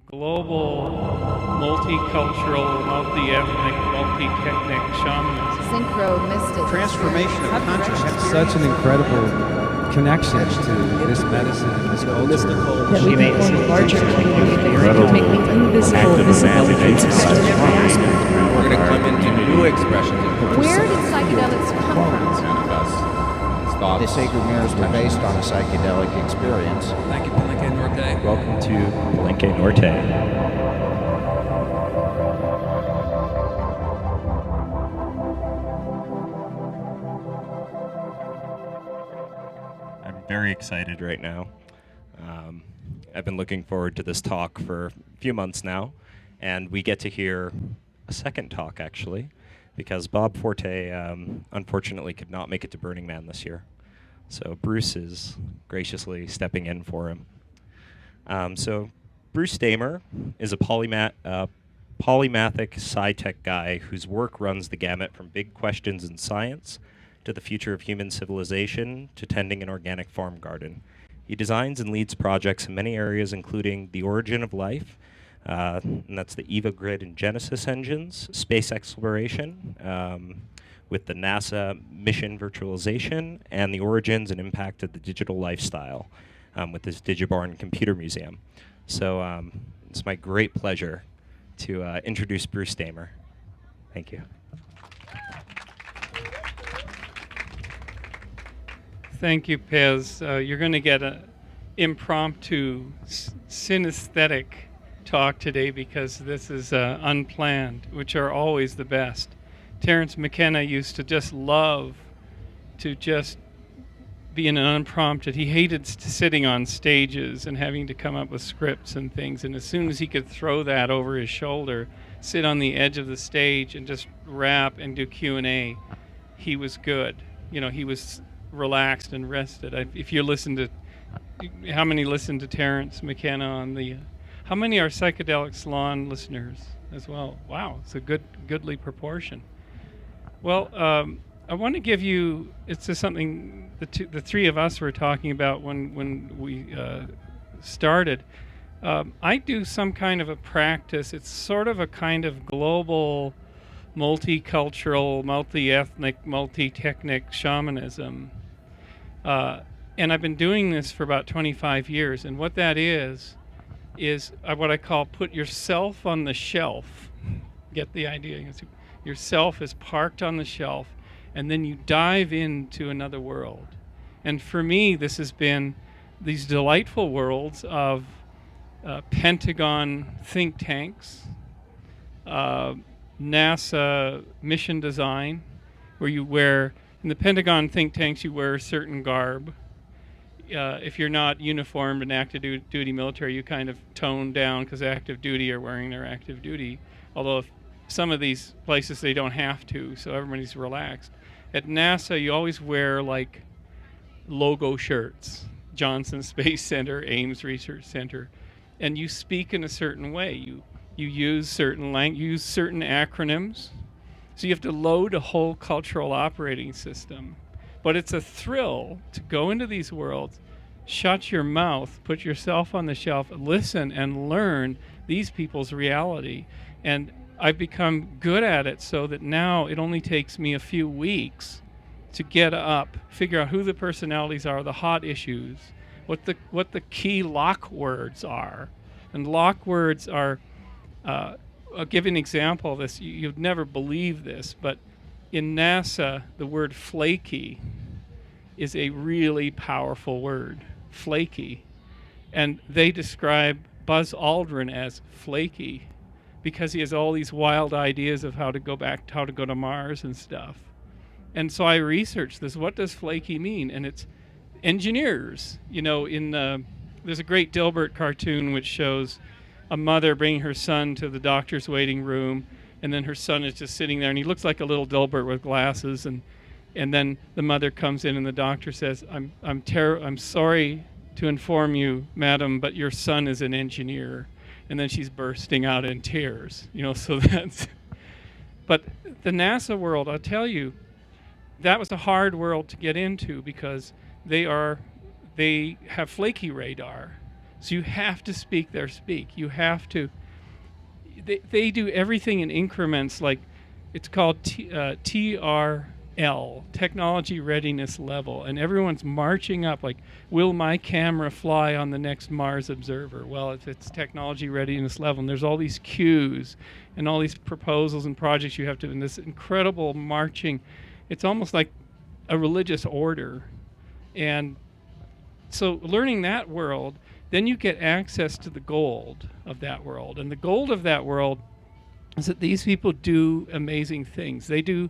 global, multicultural, multi-ethnic, multi-technic shamanism. Synchro-mystic. Transformation of consciousness. Such an incredible connection to this medicine and this culture. That we can form larger community that make the invisible visible. We're going to come into new expressions of Where did psychedelics come from? thoughts. The sacred mirrors were based on a psychedelic experience. Thank you, Palenque Norte. Welcome to Palenque Norte. I'm very excited right now. I've been looking forward to this talk for a few months now, and we get to hear a second talk, actually, because Bob Forte unfortunately could not make it to Burning Man this year. So Bruce is graciously stepping in for him. So Bruce Damer is a polymathic sci-tech guy whose work runs the gamut from big questions in science to the future of human civilization to tending an organic farm garden. He designs and leads projects in many areas, including the origin of life, and that's the EVA Grid and Genesis engines, space exploration, with the NASA mission virtualization, and the origins and impact of the digital lifestyle with this Digiborn Computer Museum. So it's my great pleasure to introduce Bruce Damer. Thank you. Thank you, Pez. You're going to get an impromptu synesthetic talk today because this is unplanned, which are always the best. Terence McKenna used to just love to just be in an unprompted. He hated sitting on stages and having to come up with scripts and things. And as soon as he could throw that over his shoulder, sit on the edge of the stage and just rap and do Q&A, he was good. You know, he was relaxed and rested. If you listen to, how many listen to Terence McKenna on the, how many are Psychedelic Salon listeners as well? Wow, it's a goodly proportion. Well, I want to give you, it's just something the three of us were talking about when we started. I do some kind of a practice. It's sort of a kind of global, multicultural, multi-ethnic, multi-technic shamanism. And I've been doing this for about 25 years. And what that is what I call put yourself on the shelf. Get the idea? Yourself is parked on the shelf, and then you dive into another world. And for me, this has been these delightful worlds of Pentagon think tanks, NASA mission design, where you wear, in the Pentagon think tanks, you wear a certain garb. If you're not uniformed in active duty military, you kind of tone down because active duty are wearing their active duty. Although if some of these places they don't have to, so everybody's relaxed. At NASA, you always wear like logo shirts, Johnson Space Center, Ames Research Center, and you speak in a certain way. You use certain use certain acronyms. So you have to load a whole cultural operating system. But it's a thrill to go into these worlds, shut your mouth, put yourself on the shelf, listen and learn these people's reality. And I've become good at it so that now it only takes me a few weeks to get up, figure out who the personalities are, the hot issues, what the key lock words are. And lock words are, I'll give you an example of this. You'd never believe this, but in NASA, the word flaky is a really powerful word, flaky. And they describe Buzz Aldrin as flaky because he has all these wild ideas of how to go to Mars and stuff. And so I researched this. What does flaky mean? And it's engineers. You know, there's a great Dilbert cartoon which shows a mother bringing her son to the doctor's waiting room, and then her son is just sitting there, and he looks like a little Dilbert with glasses, and then the mother comes in, and the doctor says, I'm sorry to inform you, madam, but your son is an engineer. And then she's bursting out in tears, you know, so that's, but the NASA world, I'll tell you, that was a hard world to get into because they have flaky radar. So you have to speak their speak. You have to. They do everything in increments, like it's called TRL, Technology Readiness Level, and everyone's marching up like, will my camera fly on the next Mars observer? Well, if it's technology readiness level, and there's all these queues and all these proposals and projects you have to, and this incredible marching, it's almost like a religious order. And so learning that world, then you get access to the gold of that world. And the gold of that world is that these people do amazing things. They do,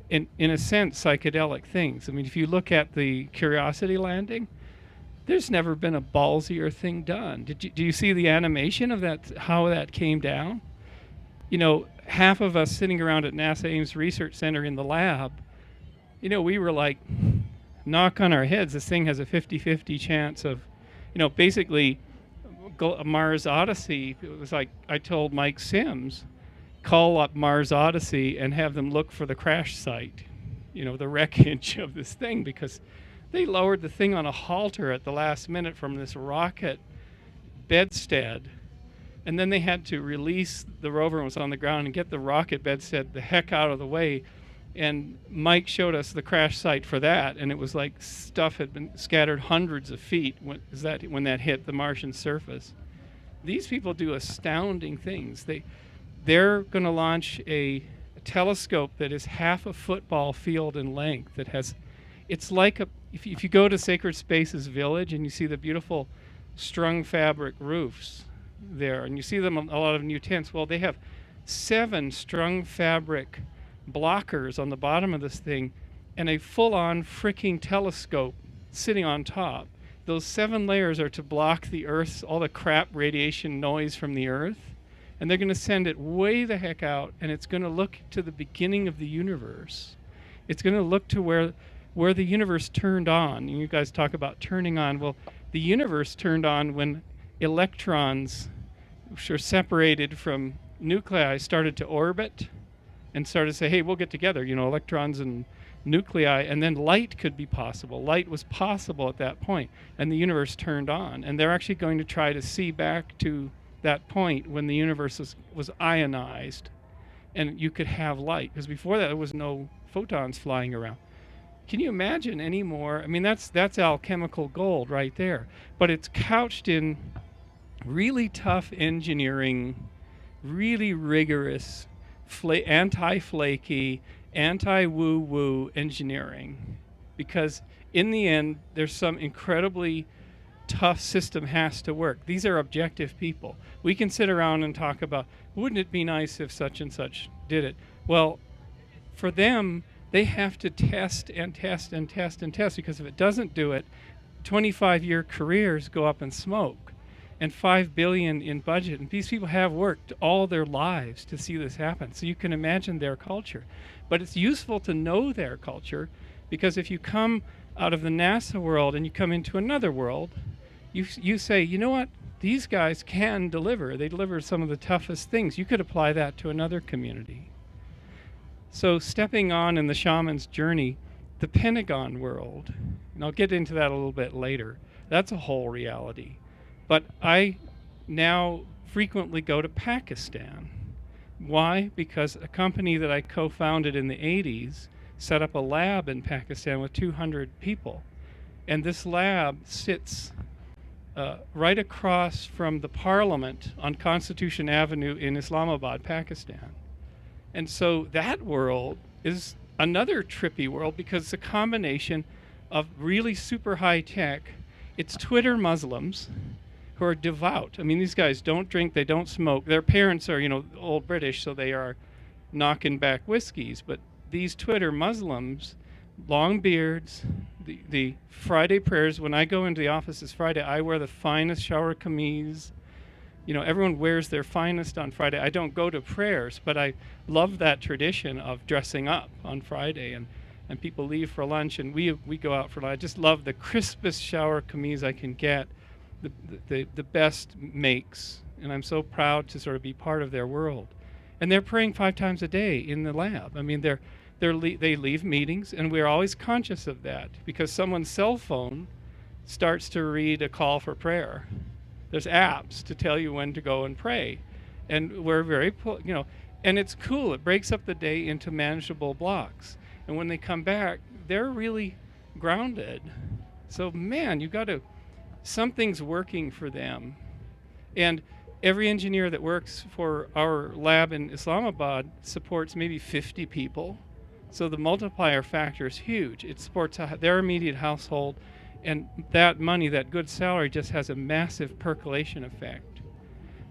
in a sense, psychedelic things. I mean, if you look at the Curiosity landing, there's never been a ballsier thing done. Do you see the animation of that, how that came down? You know, half of us sitting around at NASA Ames Research Center in the lab, you know, we were like, knock on our heads, this thing has a 50-50 chance of, you know, basically Mars Odyssey. It was like I told Mike Sims, call up Mars Odyssey and have them look for the crash site, you know, the wreckage of this thing, because they lowered the thing on a halter at the last minute from this rocket bedstead, and then they had to release the rover when it was on the ground and get the rocket bedstead the heck out of the way. And Mike showed us the crash site for that, and it was like stuff had been scattered hundreds of feet when that hit the Martian surface. These people do astounding things. They're going to launch a telescope that is half a football field in length. It's like if you go to Sacred Spaces Village and you see the beautiful strung fabric roofs there, and you see them on a lot of new tents. Well, they have 7 strung fabric blockers on the bottom of this thing and a full-on freaking telescope sitting on top. Those 7 layers are to block the Earth's, all the crap radiation noise from the Earth, and they're going to send it way the heck out, and it's going to look to the beginning of the universe. It's going to look to where the universe turned on. And you guys talk about turning on. Well, the universe turned on when electrons, which are separated from nuclei, started to orbit and started to say, hey, we'll get together, you know, electrons and nuclei, and then light could be possible. Light was possible at that point, and the universe turned on. And they're actually going to try to see back to that point when the universe was ionized, and you could have light, because before that there was no photons flying around. Can you imagine any more? I mean, that's alchemical gold right there, but it's couched in really tough engineering, really rigorous anti-flaky, anti-woo-woo engineering, because in the end there's some incredibly tough system has to work. These are objective people. We can sit around and talk about, wouldn't it be nice if such and such did it? Well, for them, they have to test and test and test and test, because if it doesn't do it, 25-year careers go up in smoke, and $5 billion in budget. And these people have worked all their lives to see this happen. So you can imagine their culture. But it's useful to know their culture, because if you come out of the NASA world and you come into another world, you say, you know what? These guys can deliver. They deliver some of the toughest things. You could apply that to another community. So stepping on in the shaman's journey, the Pentagon world, and I'll get into that a little bit later, that's a whole reality. But I now frequently go to Pakistan. Why? Because a company that I co-founded in the 80s set up a lab in Pakistan with 200 people. And this lab sits right across from the parliament on Constitution Avenue in Islamabad, Pakistan. And so that world is another trippy world, because it's a combination of really super high tech. It's Twitter Muslims who are devout. I mean, these guys don't drink, they don't smoke. Their parents are, you know, old British, so they are knocking back whiskeys. But these Twitter Muslims, long beards, the Friday prayers. When I go into the office this Friday, I wear the finest shower kameez. You know, everyone wears their finest on Friday. I don't go to prayers, but I love that tradition of dressing up on Friday, and people leave for lunch, and we go out for lunch. I just love the crispest shower kameez I can get, the best makes, and I'm so proud to sort of be part of their world. And they're praying 5 times a day in the lab. I mean, they leave meetings, and we're always conscious of that, because someone's cell phone starts to read a call for prayer. There's apps to tell you when to go and pray. And we're very, and it's cool. It breaks up the day into manageable blocks. And when they come back, they're really grounded. So, man, something's working for them. And every engineer that works for our lab in Islamabad supports maybe 50 people. So the multiplier factor is huge. It supports their immediate household, and that money, that good salary, just has a massive percolation effect.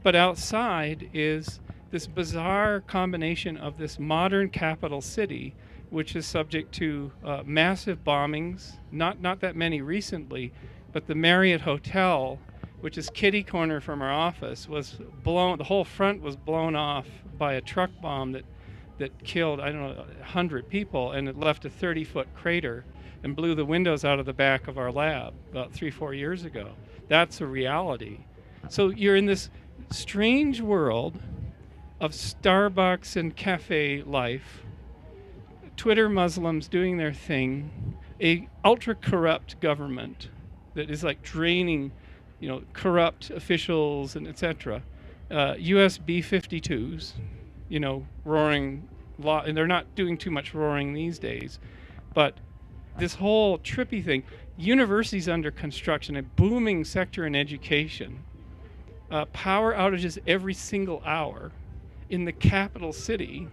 But outside is this bizarre combination of this modern capital city, which is subject to massive bombings, not that many recently, but the Marriott Hotel, which is kitty corner from our office, was blown, the whole front was blown off by a truck bomb that killed, 100 people, and it left a 30-foot crater and blew the windows out of the back of our lab about 3-4 years ago. That's a reality. So you're in this strange world of Starbucks and cafe life, Twitter Muslims doing their thing, a ultra-corrupt government that is like draining, corrupt officials and etc. US B-52s, roaring, and they're not doing too much roaring these days, but this whole trippy thing, universities under construction, a booming sector in education, power outages every single hour in the capital city,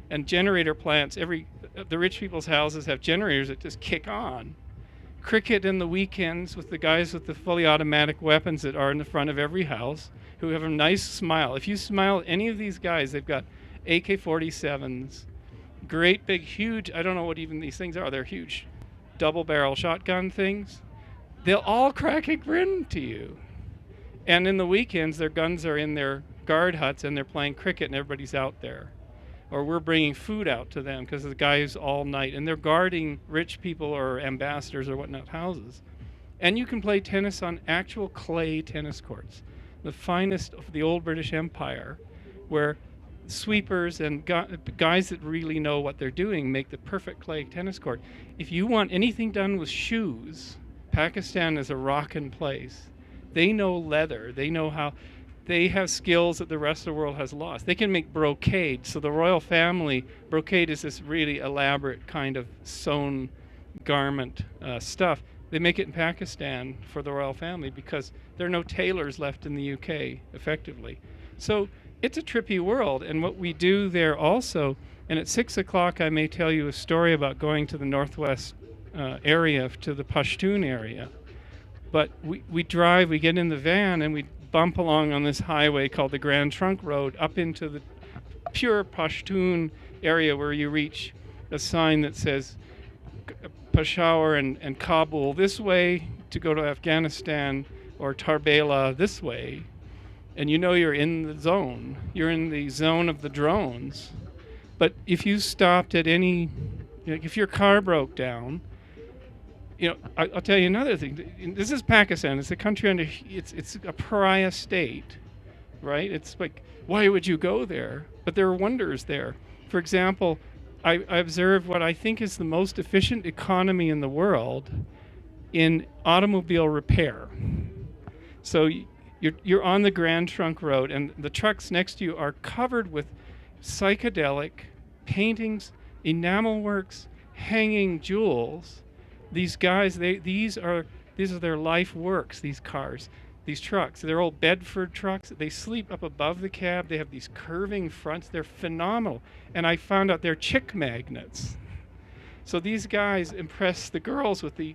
and generator plants, the rich people's houses have generators that just kick on. Cricket in the weekends with the guys with the fully automatic weapons that are in the front of every house, who have a nice smile. If you smile at any of these guys, they've got AK-47s, great big, huge, I don't know what even these things are, they're huge double-barrel shotgun things. They'll all crack a grin to you. And in the weekends, their guns are in their guard huts and they're playing cricket and everybody's out there. Or we're bringing food out to them because the guys all night, and they're guarding rich people or ambassadors or whatnot houses. And you can play tennis on actual clay tennis courts, the finest of the old British Empire, where sweepers and guys that really know what they're doing make the perfect clay tennis court. If you want anything done with shoes, Pakistan is a rockin' place. They know leather. They know how. They have skills that the rest of the world has lost. They can make brocade. So the royal family, brocade is this really elaborate kind of sewn garment stuff. They make it in Pakistan for the royal family because there are no tailors left in the UK, effectively. So it's a trippy world. And what we do there also, and at 6 o'clock I may tell you a story about going to the northwest area, to the Pashtun area. But we drive, we get in the van, and we bump along on this highway called the Grand Trunk Road up into the pure Pashtun area where you reach a sign that says Peshawar and Kabul this way to go to Afghanistan, or Tarbela this way. And you're in the zone. You're in the zone of the drones. But if you stopped at any, if your car broke down, I'll tell you another thing. This is Pakistan. It's a country it's a pariah state, right? It's like, why would you go there? But there are wonders there. For example, I observed what I think is the most efficient economy in the world in automobile repair. So you're on the Grand Trunk Road, and the trucks next to you are covered with psychedelic paintings, enamel works, hanging jewels. These guys, these are their life works, these cars, these trucks. They're old Bedford trucks. They sleep up above the cab. They have these curving fronts. They're phenomenal. And I found out they're chick magnets. So these guys impress the girls with the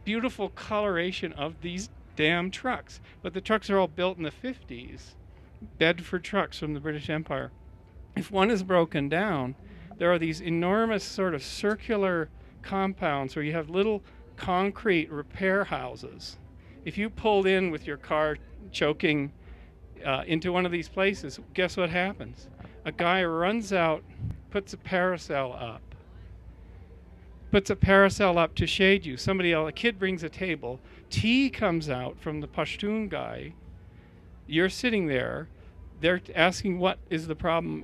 beautiful coloration of these damn trucks. But the trucks are all built in the 50s. Bedford trucks from the British Empire. If one is broken down, there are these enormous sort of circular compounds where you have little concrete repair houses. If you pulled in with your car choking into one of these places, guess what happens? A guy runs out, puts a parasol up to shade you. A kid brings a table, tea comes out from the Pashtun guy. You're sitting there. They're asking, what is the problem?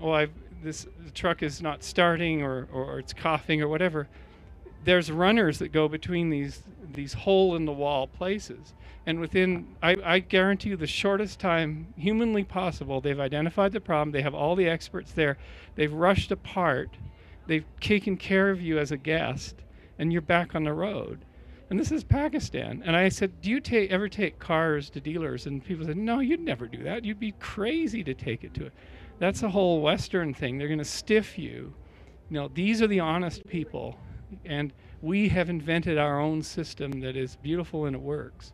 The truck is not starting, or it's coughing or whatever. there's runners that go between these hole in the wall places, and within I guarantee you the shortest time humanly possible, they've identified the problem. They have all the experts there. They've rushed apart. They've taken care of you as a guest, and you're back on the road. And this is Pakistan. And I said, do you ever take cars to dealers? And people said, no, you'd never do that. You'd be crazy to take it to it. That's a whole Western thing. They're going to stiff you. These are the honest people. And we have invented our own system that is beautiful and it works.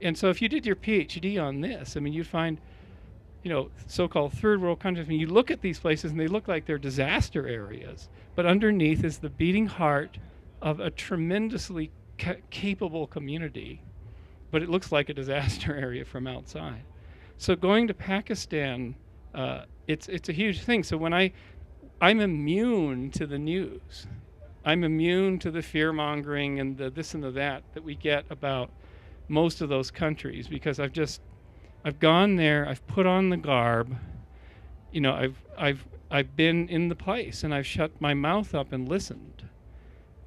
And so if you did your PhD on this, you'd find, so-called third world countries, you look at these places and they look like they're disaster areas. But underneath is the beating heart of a tremendously capable community, but it looks like a disaster area from outside. So going to Pakistan, it's a huge thing. So when I'm immune to the news, I'm immune to the fear mongering and the this and the that we get about most of those countries, because I've gone there, I've put on the garb, I've been in the place and I've shut my mouth up and listened.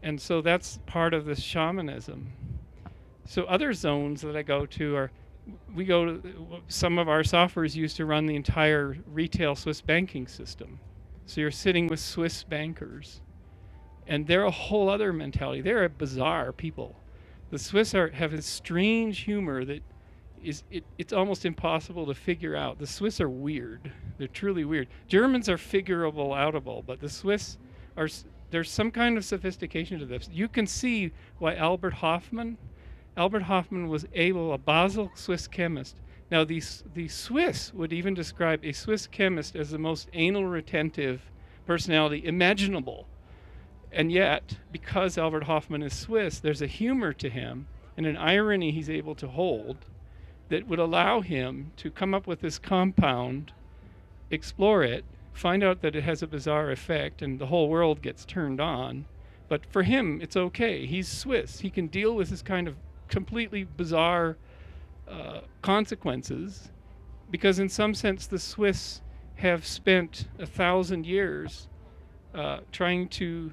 And so that's part of this shamanism. So other zones that I go to some of our softwares used to run the entire retail Swiss banking system. So you're sitting with Swiss bankers, and they're a whole other mentality. They're a bizarre people. The Swiss have this strange humor that it's almost impossible to figure out. The Swiss are weird. They're truly weird. Germans are figurable, outable, but the Swiss there's some kind of sophistication to this. You can see why Albert Hofmann was a Basel Swiss chemist. Now the Swiss would even describe a Swiss chemist as the most anal retentive personality imaginable. And yet, because Albert Hofmann is Swiss, there's a humor to him and an irony he's able to hold that would allow him to come up with this compound, explore it, find out that it has a bizarre effect, and the whole world gets turned on. But for him, it's okay. He's Swiss. He can deal with this kind of completely bizarre consequences, because in some sense the Swiss have spent 1,000 years trying to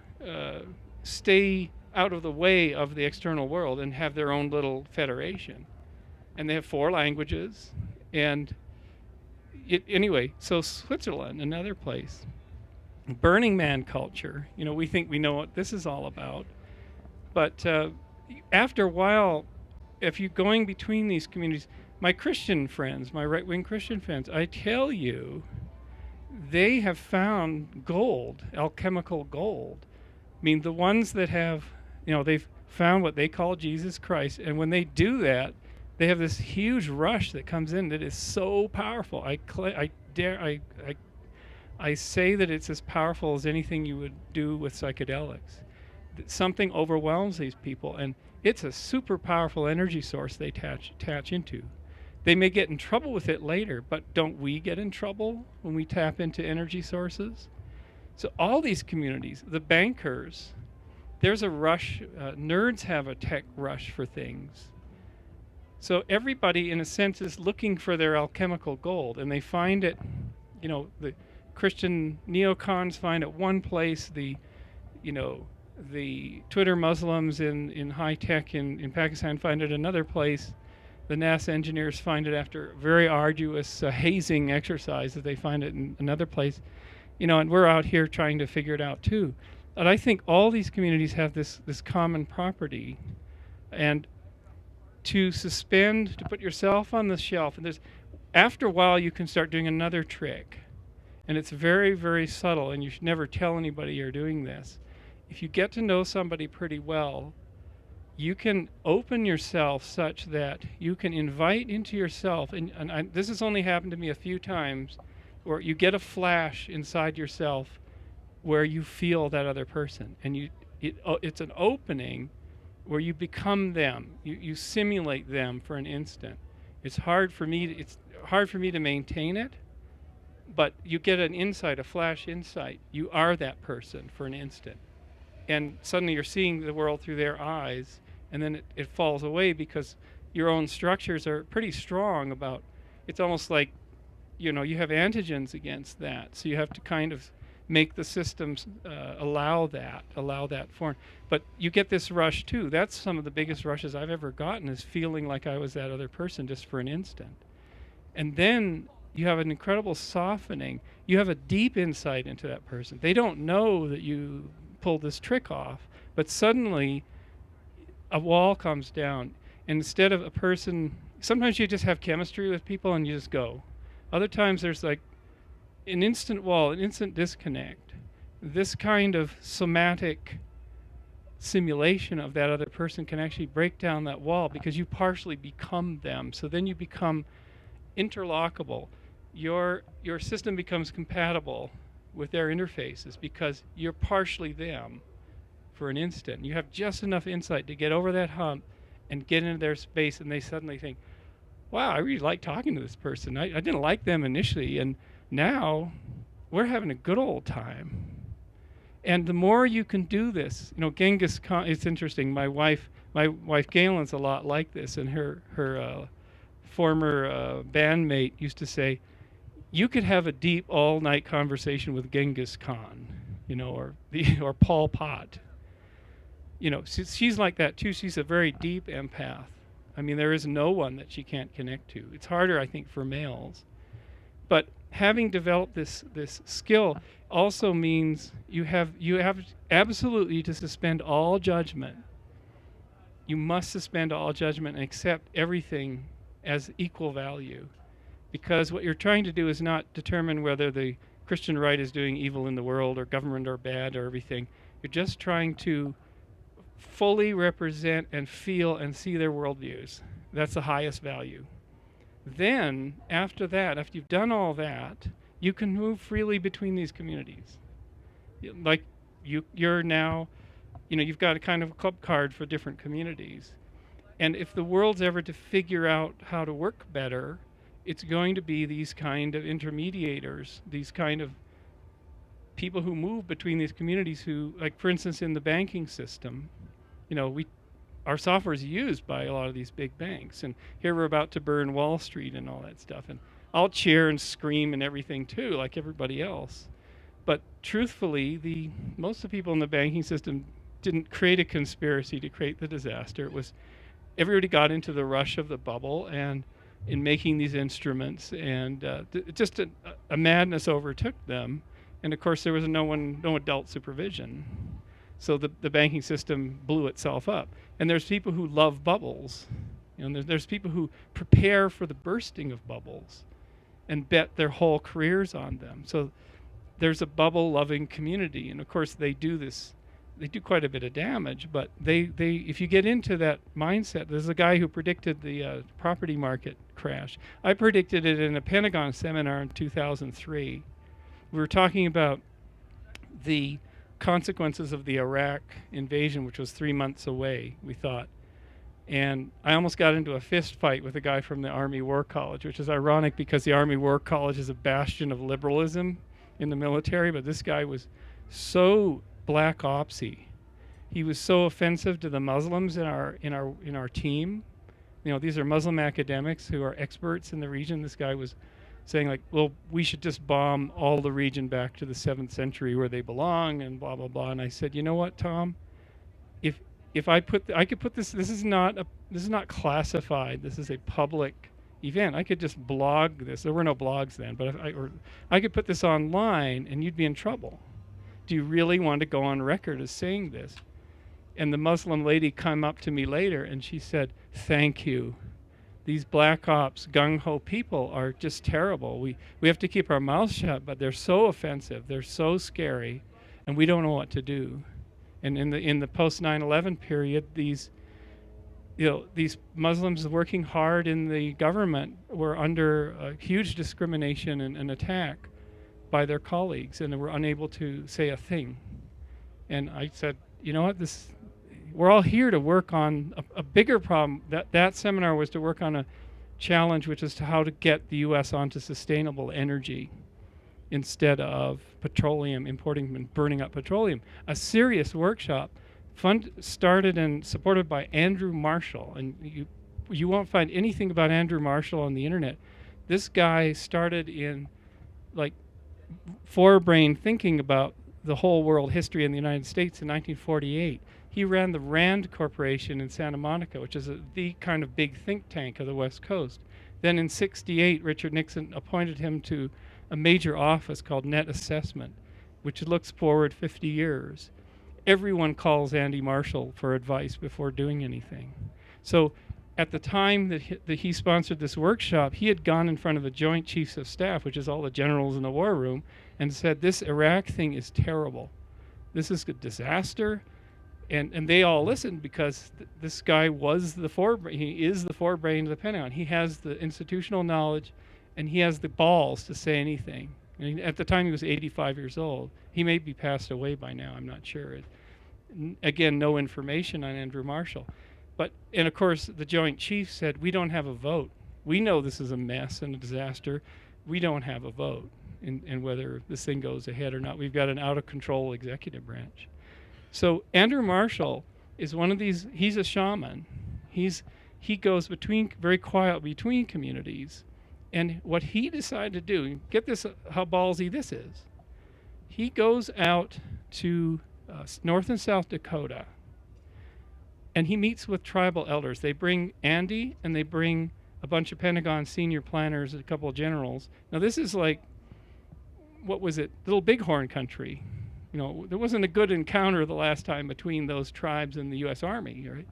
stay out of the way of the external world and have their own little federation. And they have 4 languages. And anyway, so Switzerland, another place. Burning Man culture. We think we know what this is all about. But after a while, if you're going between these communities, my Christian friends, my right-wing Christian friends, I tell you, they have found gold, alchemical gold. The ones that have, they've found what they call Jesus Christ. And when they do that, they have this huge rush that comes in that is so powerful. I say that it's as powerful as anything you would do with psychedelics. Something overwhelms these people, and it's a super powerful energy source they attach into. They may get in trouble with it later, but don't we get in trouble when we tap into energy sources? So all these communities, the bankers, there's a rush. Nerds have a tech rush for things. So everybody, in a sense, is looking for their alchemical gold, and they find it, the Christian neocons find it one place, the Twitter Muslims in high tech in Pakistan find it another place, the NASA engineers find it after very arduous hazing exercise that they find it in another place, and we're out here trying to figure it out too. But I think all these communities have this common property, and to put yourself on the shelf, and after a while you can start doing another trick, and it's very, very subtle, and you should never tell anybody you're doing this. If you get to know somebody pretty well, you can open yourself such that you can invite into yourself, and this has only happened to me a few times, where you get a flash inside yourself where you feel that other person, and it's an opening where you become them. You simulate them for an instant. It's hard for me to maintain it, but you get an insight, a flash insight. You are that person for an instant, and suddenly you're seeing the world through their eyes, and then it falls away because your own structures are pretty strong about. It's almost like you have antigens against that, so you have to kind of make the systems allow that form. But you get this rush too. That's some of the biggest rushes I've ever gotten, is feeling like I was that other person just for an instant. And then you have an incredible softening. You have a deep insight into that person. They don't know that you pulled this trick off, but suddenly a wall comes down. And instead of a person, sometimes you just have chemistry with people and you just go. Other times there's like an instant wall, an instant disconnect. This kind of somatic simulation of that other person can actually break down that wall because you partially become them. So then you become interlockable. Your system becomes compatible with their interfaces because you're partially them for an instant. You have just enough insight to get over that hump and get into their space, and they suddenly think, wow, I really like talking to this person. I didn't like them initially, and now we're having a good old time. And the more you can do this, Genghis Khan, it's interesting. My wife Galen's a lot like this, and her former bandmate used to say, you could have a deep all-night conversation with Genghis Khan, or Pol Pot. She's like that too. She's a very deep empath. I mean, there is no one that she can't connect to. It's harder, I think, for males. But having developed this skill also means you have absolutely to suspend all judgment. You must suspend all judgment and accept everything as equal value. Because what you're trying to do is not determine whether the Christian right is doing evil in the world or government or bad or everything. You're just trying to fully represent and feel and see their worldviews. That's the highest value. Then, after that, after you've done all that, you can move freely between these communities. Like you're now, you've got a kind of a club card for different communities. And if the world's ever to figure out how to work better, it's going to be these kind of intermediators, these kind of people who move between these communities who, like for instance, in the banking system, our software is used by a lot of these big banks, and here we're about to burn Wall Street and all that stuff, and I'll cheer and scream and everything too, like everybody else. But truthfully, most of the people in the banking system didn't create a conspiracy to create the disaster. It was everybody got into the rush of the bubble, and in making these instruments, and just a madness overtook them. And of course, there was no adult supervision. So the banking system blew itself up. And there's people who love bubbles. There's people who prepare for the bursting of bubbles and bet their whole careers on them. So there's a bubble-loving community. And of course, they do quite a bit of damage, but they if you get into that mindset, there's a guy who predicted the property market crash. I predicted it in a Pentagon seminar in 2003. We were talking about the consequences of the Iraq invasion, which was 3 months away, we thought. And I almost got into a fist fight with a guy from the Army War College, which is ironic because the Army War College is a bastion of liberalism in the military, but this guy was so black opsy. He was so offensive to the Muslims in our team. These are Muslim academics who are experts in the region. This guy was saying, like, well, we should just bomb all the region back to the 7th century where they belong, and blah blah blah. And I said, you know what, Tom? If I could put this is not classified. This is a public event. I could just blog this. There were no blogs then, but I could put this online, and you'd be in trouble. Do you really want to go on record as saying this? And the Muslim lady came up to me later, and she said, thank you. These black ops, gung-ho people are just terrible. We have to keep our mouths shut, but they're so offensive, they're so scary, and we don't know what to do. And in the post 9/11 period, these Muslims working hard in the government were under a huge discrimination and attack by their colleagues, and they were unable to say a thing. And I said, you know what, we're all here to work on a bigger problem. That seminar was to work on a challenge, which is to how to get the U.S. onto sustainable energy instead of petroleum, importing and burning up petroleum. A serious workshop, started and supported by Andrew Marshall. And you won't find anything about Andrew Marshall on the internet. This guy started in forebrain thinking about the whole world history in the United States in 1948. He ran the Rand Corporation in Santa Monica, which is the kind of big think tank of the West Coast. Then in 68, Richard Nixon appointed him to a major office called Net Assessment, which looks forward 50 years. Everyone calls Andy Marshall for advice before doing anything. So at the time that he sponsored this workshop, he had gone in front of the Joint Chiefs of Staff, which is all the generals in the war room, and said, this Iraq thing is terrible. This is a disaster. And they all listened because this guy was the forebrain. He is the forebrain of the Pentagon. He has the institutional knowledge, and he has the balls to say anything. And at the time, he was 85 years old. He may be passed away by now. I'm not sure. Again, no information on Andrew Marshall. And of course, the Joint Chiefs said, we don't have a vote. We know this is a mess and a disaster. We don't have a vote in whether this thing goes ahead or not. We've got an out-of-control executive branch. So Andrew Marshall is one of these. He's a shaman. He goes very quiet between communities. And what he decided to do, get this, how ballsy this is. He goes out to North and South Dakota, and he meets with tribal elders. They bring Andy, and they bring a bunch of Pentagon senior planners and a couple of generals. Now this is like, what was it, Little Bighorn country. You know, there wasn't a good encounter the last time between those tribes and the U.S. Army, right?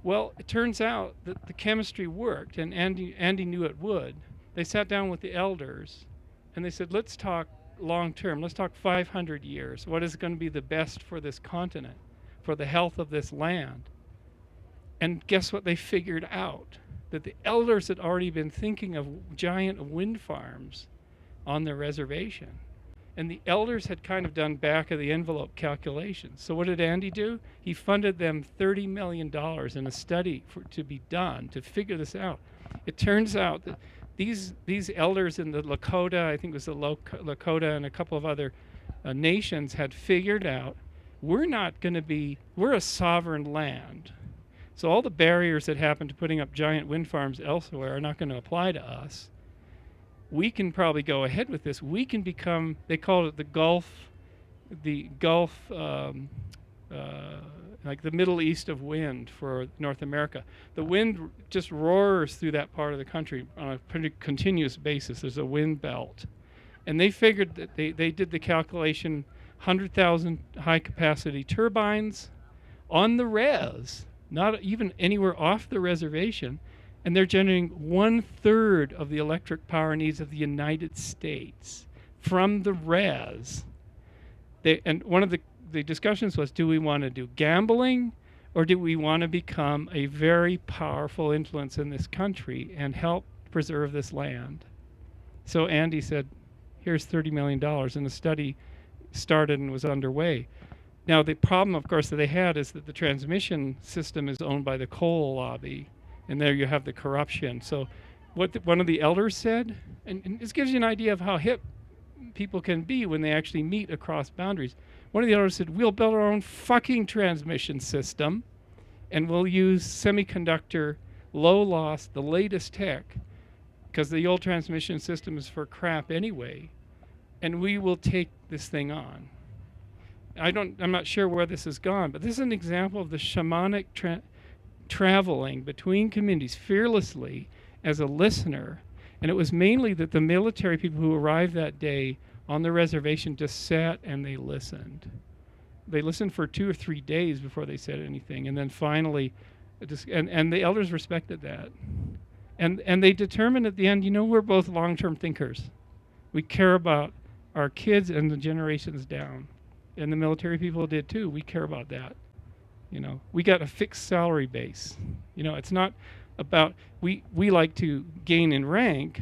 Well, it turns out that the chemistry worked, and Andy knew it would. They sat down with the elders, and they said, let's talk long term. Let's talk 500 years. What is going to be the best for this continent, for the health of this land? And guess what they figured out? That the elders had already been thinking of giant wind farms on their reservation. And the elders had kind of done back of the envelope calculations. So what did Andy do? He funded them $30 million in a study to be done to figure this out. It turns out that these elders in the Lakota, I think it was the Lakota and a couple of other nations, had figured out we're a sovereign land. So all the barriers that happen to putting up giant wind farms elsewhere are not going to apply to us. We can probably go ahead with this. We can become, they call it the Gulf, like the Middle East of wind for North America. The wind just roars through that part of the country on a pretty continuous basis. There's a wind belt. And they figured that they did the calculation, 100,000 high capacity turbines on the res, not even anywhere off the reservation. And they're generating 1/3 of the electric power needs of the United States from the res. And one of the discussions was, do we want to do gambling, or do we want to become a very powerful influence in this country and help preserve this land? So Andy said, here's $30 million, and the study started and was underway. Now the problem, of course, that they had is that the transmission system is owned by the coal lobby. And there you have the corruption. So what one of the elders said, and this gives you an idea of how hip people can be when they actually meet across boundaries. One of the elders said, we'll build our own fucking transmission system, and we'll use semiconductor, low loss, the latest tech, because the old transmission system is for crap anyway, and we will take this thing on. I'm not sure where this has gone, but this is an example of the shamanic traveling between communities fearlessly as a listener. And it was mainly that the military people who arrived that day on the reservation just sat and they listened. They listened for 2 or 3 days before they said anything. And then finally, and the elders respected that. And they determined at the end, we're both long-term thinkers. We care about our kids and the generations down. And the military people did too. We care about that. We got a fixed salary base. It's not about, we like to gain in rank,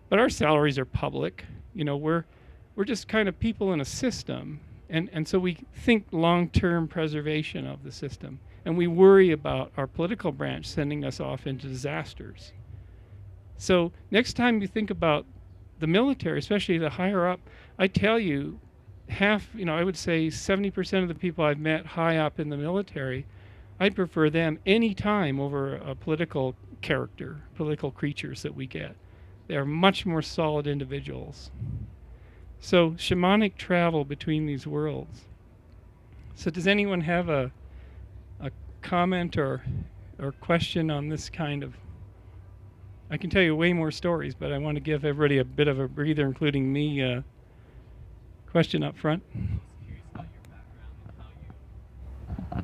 but our salaries are public. We're just kind of people in a system. And so we think long-term preservation of the system. And we worry about our political branch sending us off into disasters. So next time you think about the military, especially the higher up, I tell you, I would say 70% of the people I've met high up in the military, I'd prefer them any time over a political creatures that we get. They're much more solid individuals. So shamanic travel between these worlds. So does anyone have a comment or question on this kind of? I can tell you way more stories, but I want to give everybody a bit of a breather, including me. Question up front.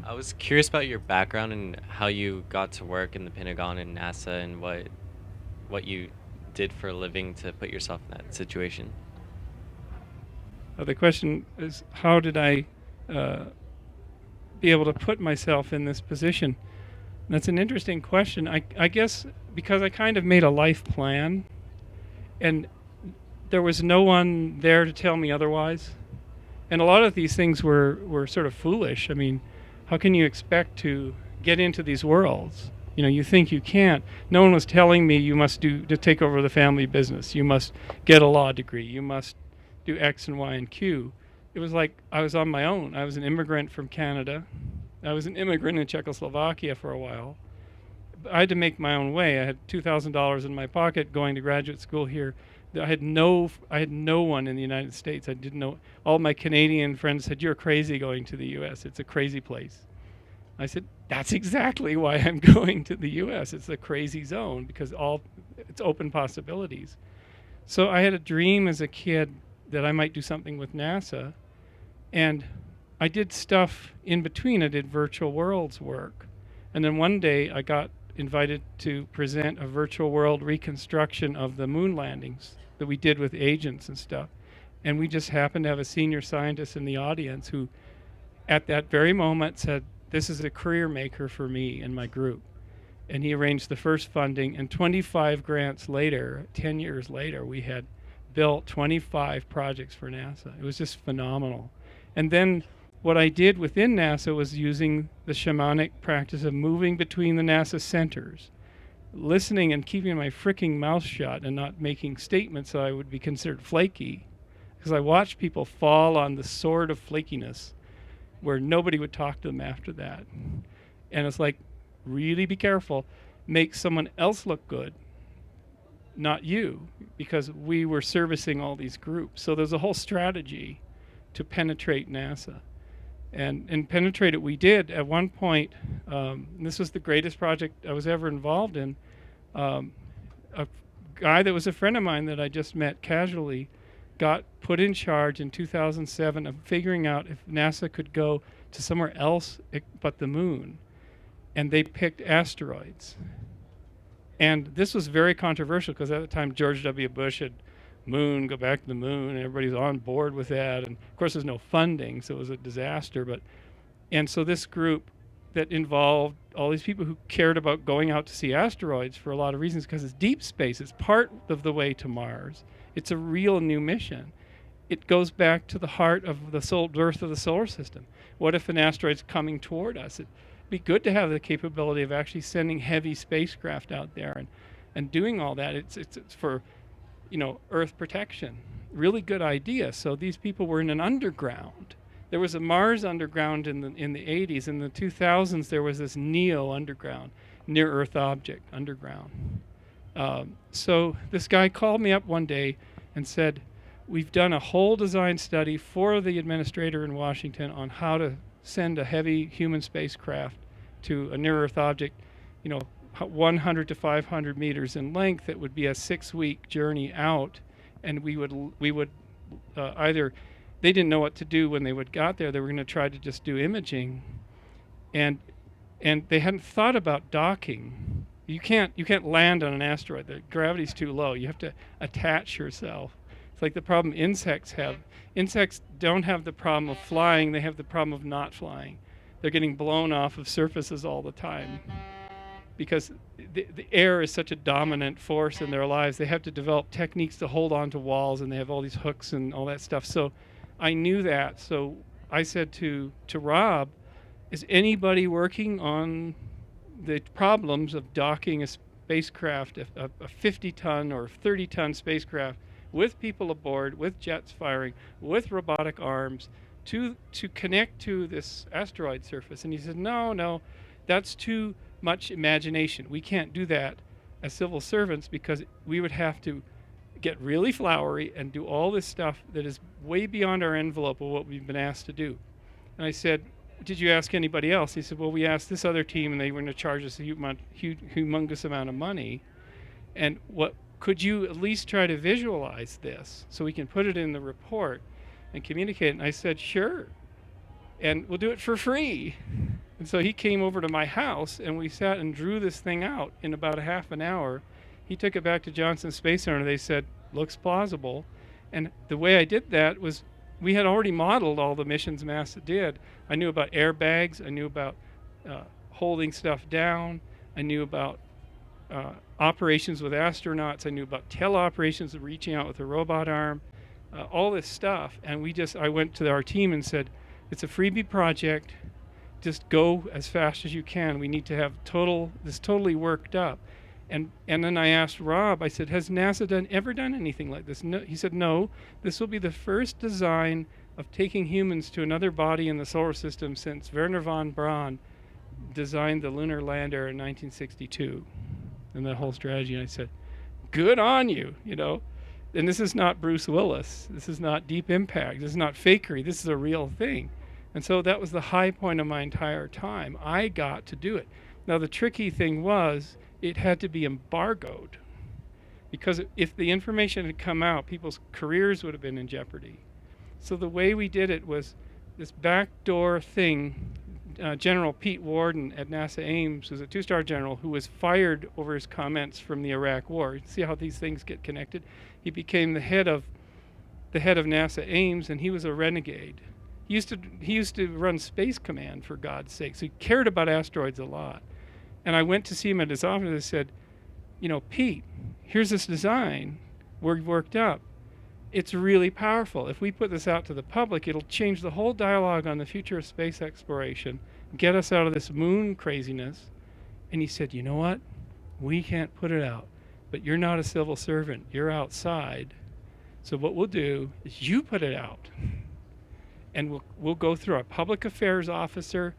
I was curious about your background and how you got to work in the Pentagon and NASA, and what you did for a living to put yourself in that situation. The question is, how did I be able to put myself in this position? And that's an interesting question. I guess because I kind of made a life plan, and there was no one there to tell me otherwise. And a lot of these things were sort of foolish. I mean, how can you expect to get into these worlds? You know, you think you can't. No one was telling me you must to take over the family business. You must get a law degree. You must do X and Y and Q. It was like I was on my own. I was an immigrant from Canada. I was an immigrant in Czechoslovakia for a while. I had to make my own way. I had $2,000 in my pocket going to graduate school here. I had no one in the United States. I didn't know. All my Canadian friends said, "You're crazy going to the U.S. It's a crazy place." I said, "That's exactly why I'm going to the U.S. It's a crazy zone because it's open possibilities." So I had a dream as a kid that I might do something with NASA, and I did stuff in between. I did virtual worlds work, and then one day I got invited to present a virtual world reconstruction of the moon landings that we did with agents and stuff. And we just happened to have a senior scientist in the audience who at that very moment said, "This is a career maker for me and my group." And he arranged the first funding, and 25 grants later, 10 years later, we had built 25 projects for NASA. It was just phenomenal. And then what I did within NASA was using the shamanic practice of moving between the NASA centers, listening and keeping my freaking mouth shut and not making statements so I would be considered flaky, because I watched people fall on the sword of flakiness where nobody would talk to them after that. And it's like, really be careful. Make someone else look good, not you, because we were servicing all these groups. So there's a whole strategy to penetrate NASA. And penetrate it we did. At one point, and this was the greatest project I was ever involved in, a guy that was a friend of mine that I just met casually got put in charge in 2007 of figuring out if NASA could go to somewhere else but the moon. And they picked asteroids. And this was very controversial because at the time George W. Bush had moon, go back to the moon, and everybody's on board with that. And of course there's no funding, so it was a disaster. And so this group that involved all these people who cared about going out to see asteroids for a lot of reasons, because it's deep space, it's part of the way to Mars. It's a real new mission. It goes back to the heart of the birth of the solar system. What if an asteroid's coming toward us? It'd be good to have the capability of actually sending heavy spacecraft out there and doing all that. It's for Earth protection. Really good idea. So these people were in an underground. There was a Mars underground in the 80s. In the 2000s, there was this NEO underground, near Earth object underground. So this guy called me up one day and said, "We've done a whole design study for the administrator in Washington on how to send a heavy human spacecraft to a near Earth object, 100 to 500 meters in length. That would be a 6-week journey out, and we would either, they didn't know what to do when they got there. They were going to try to just do imaging, and they hadn't thought about docking. You can't land on an asteroid. The gravity's too low. You have to attach yourself. It's like the problem insects have. Insects don't have the problem of flying. They have the problem of not flying. They're getting blown off of surfaces all the time, because the air is such a dominant force in their lives. They have to develop techniques to hold on to walls, and they have all these hooks and all that stuff. So I knew that. So I said to Rob, is anybody working on the problems of docking a spacecraft, a 50-ton or 30-ton spacecraft, with people aboard, with jets firing, with robotic arms, to connect to this asteroid surface? And he said, no, that's too much imagination. We can't do that as civil servants, because we would have to get really flowery and do all this stuff that is way beyond our envelope of what we've been asked to do. And I said, did you ask anybody else? He said, well, we asked this other team, and they were going to charge us a humongous amount of money. And what could you at least try to visualize this so we can put it in the report and communicate it? And I said, sure. And we'll do it for free. And so he came over to my house, and we sat and drew this thing out in about a half an hour. He took it back to Johnson Space Center. They said, looks plausible. And the way I did that was we had already modeled all the missions NASA did. I knew about airbags. I knew about holding stuff down. I knew about operations with astronauts. I knew about teleoperations, reaching out with a robot arm, all this stuff. And I went to our team and said, it's a freebie project. Just go as fast as you can. We need to have this totally worked up. And then I asked Rob, I said, has NASA ever done anything like this? No. He said, no, this will be the first design of taking humans to another body in the solar system since Werner von Braun designed the lunar lander in 1962 and that whole strategy. And I said, good on you, And this is not Bruce Willis. This is not Deep Impact. This is not fakery. This is a real thing. And so that was the high point of my entire time. I got to do it. Now, the tricky thing was it had to be embargoed, because if the information had come out, people's careers would have been in jeopardy. So the way we did it was this backdoor thing. General Pete Worden at NASA Ames was a 2-star general who was fired over his comments from the Iraq War. See how these things get connected? He became the head of NASA Ames, and he was a renegade. He used to run Space Command, for God's sake. So he cared about asteroids a lot. And I went to see him at his office and I said, Pete, here's this design we've worked up. It's really powerful. If we put this out to the public, it'll change the whole dialogue on the future of space exploration, get us out of this moon craziness. And he said, you know what? We can't put it out, but you're not a civil servant. You're outside. So what we'll do is you put it out. And we'll go through our public affairs officer.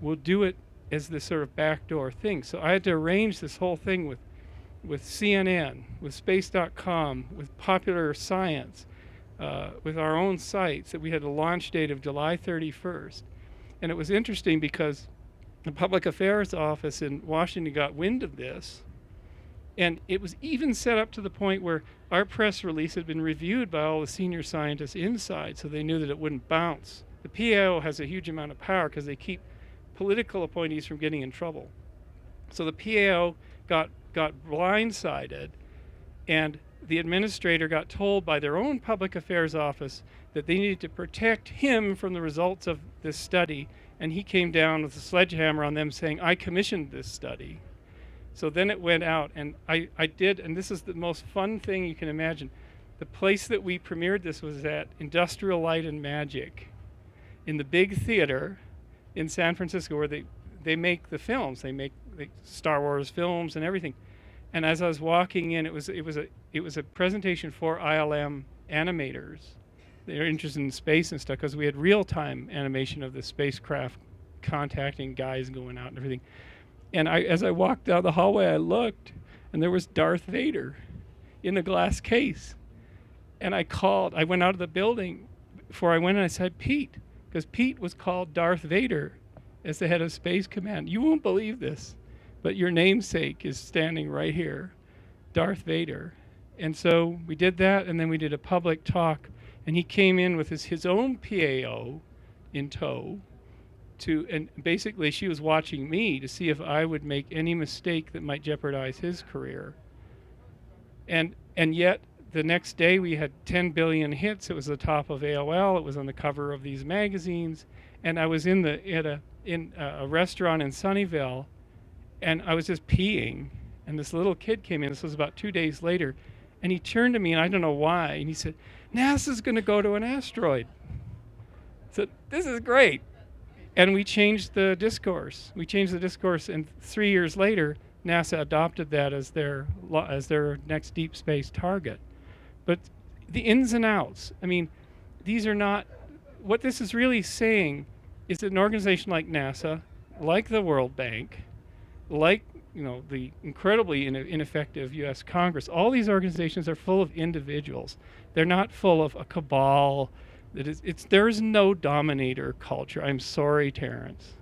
We'll do it as this sort of backdoor thing. So I had to arrange this whole thing with CNN, with space.com, with Popular Science, with our own sites, that we had a launch date of July 31st. And it was interesting because the public affairs office in Washington got wind of this. And it was even set up to the point where our press release had been reviewed by all the senior scientists inside, so they knew that it wouldn't bounce. The PAO has a huge amount of power because they keep political appointees from getting in trouble. So the PAO got blindsided, and the administrator got told by their own public affairs office that they needed to protect him from the results of this study, and he came down with a sledgehammer on them saying, I commissioned this study. So then it went out, and I did, and this is the most fun thing you can imagine. The place that we premiered this was at Industrial Light and Magic in the big theater in San Francisco, where they make the films. They make Star Wars films and everything. And as I was walking in, it was a presentation for ILM animators. They're interested in space and stuff because we had real-time animation of the spacecraft contacting guys going out and everything. And as I walked down the hallway, I looked, and there was Darth Vader in the glass case. And I went out of the building before I went, and I said, Pete, because Pete was called Darth Vader as the head of Space Command. You won't believe this, but your namesake is standing right here, Darth Vader. And so we did that, and then we did a public talk, and he came in with his own PAO in tow. And basically she was watching me to see if I would make any mistake that might jeopardize his career. And yet the next day we had 10 billion hits. It was the top of AOL. It was on the cover of these magazines. And I was in a restaurant in Sunnyvale, and I was just peeing. And this little kid came in. This was about 2 days later. And he turned to me, and I don't know why. And he said, NASA's going to go to an asteroid. I said, this is great. And we changed the discourse. And 3 years later, NASA adopted that as their next deep space target. But the ins and outs, I mean, these are not, what this is really saying is that an organization like NASA, like the World Bank, like the incredibly ineffective U.S. Congress. All these organizations are full of individuals. They're not full of a cabal. There is no dominator culture. I'm sorry, Terence.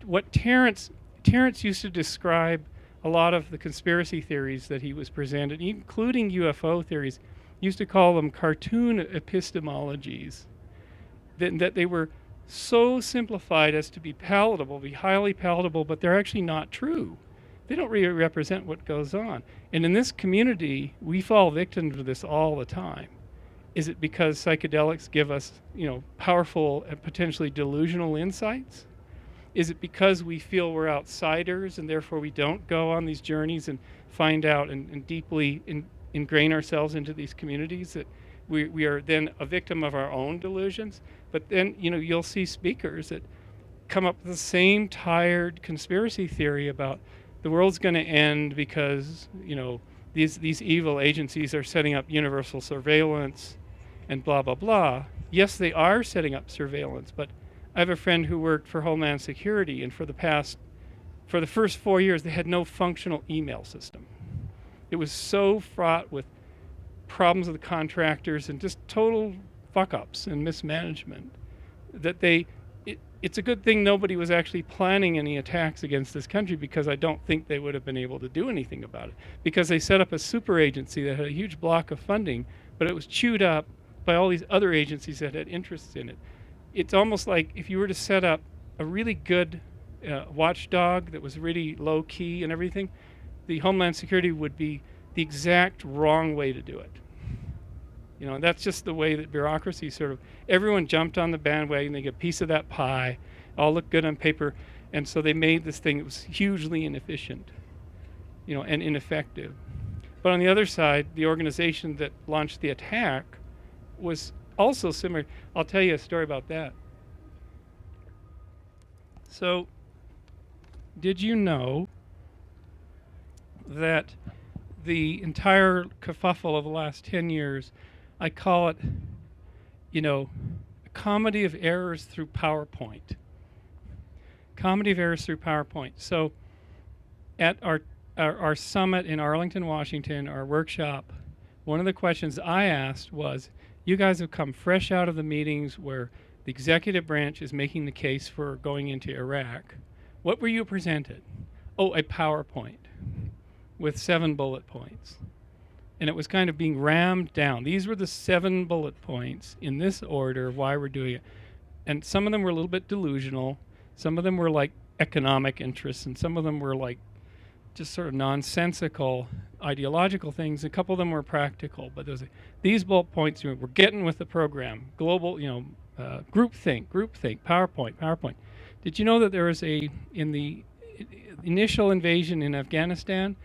What Terence used to describe a lot of the conspiracy theories that he was presented, including UFO theories, used to call them cartoon epistemologies. That they were so simplified as to be palatable, be highly palatable, but they're actually not true. They don't really represent what goes on. And in this community, we fall victim to this all the time. Is it because psychedelics give us, powerful and potentially delusional insights? Is it because we feel we're outsiders and therefore we don't go on these journeys and find out and deeply ingrain ourselves into these communities, that we are then a victim of our own delusions? But then, you'll see speakers that come up with the same tired conspiracy theory about the world's going to end because, these evil agencies are setting up universal surveillance and blah, blah, blah. Yes, they are setting up surveillance, but I have a friend who worked for Homeland Security, and for the first 4 years, they had no functional email system. It was so fraught with problems with the contractors and just total fuck-ups and mismanagement that it's a good thing nobody was actually planning any attacks against this country, because I don't think they would have been able to do anything about it, because they set up a super agency that had a huge block of funding, but it was chewed up by all these other agencies that had interests in it. It's almost like if you were to set up a really good watchdog that was really low key and everything, the Homeland Security would be the exact wrong way to do it. And that's just the way that bureaucracy everyone jumped on the bandwagon, they get a piece of that pie, all looked good on paper, and so they made this thing that was hugely inefficient, and ineffective. But on the other side, the organization that launched the attack was also similar. I'll tell you a story about that. So, did you know that the entire kerfuffle of the last 10 years, I call it, a comedy of errors through PowerPoint. Comedy of errors through PowerPoint. So, at our summit in Arlington, Washington, our workshop, one of the questions I asked was, you guys have come fresh out of the meetings where the executive branch is making the case for going into Iraq. What were you presented? Oh, a PowerPoint with 7 bullet points. And it was kind of being rammed down. These were the 7 bullet points in this order of why we're doing it. And some of them were a little bit delusional. Some of them were like economic interests, and some of them were like just sort of nonsensical ideological things. A couple of them were practical, but these bullet points we're getting with the program. Global, groupthink, PowerPoint. Did you know that there was in the initial invasion in Afghanistan,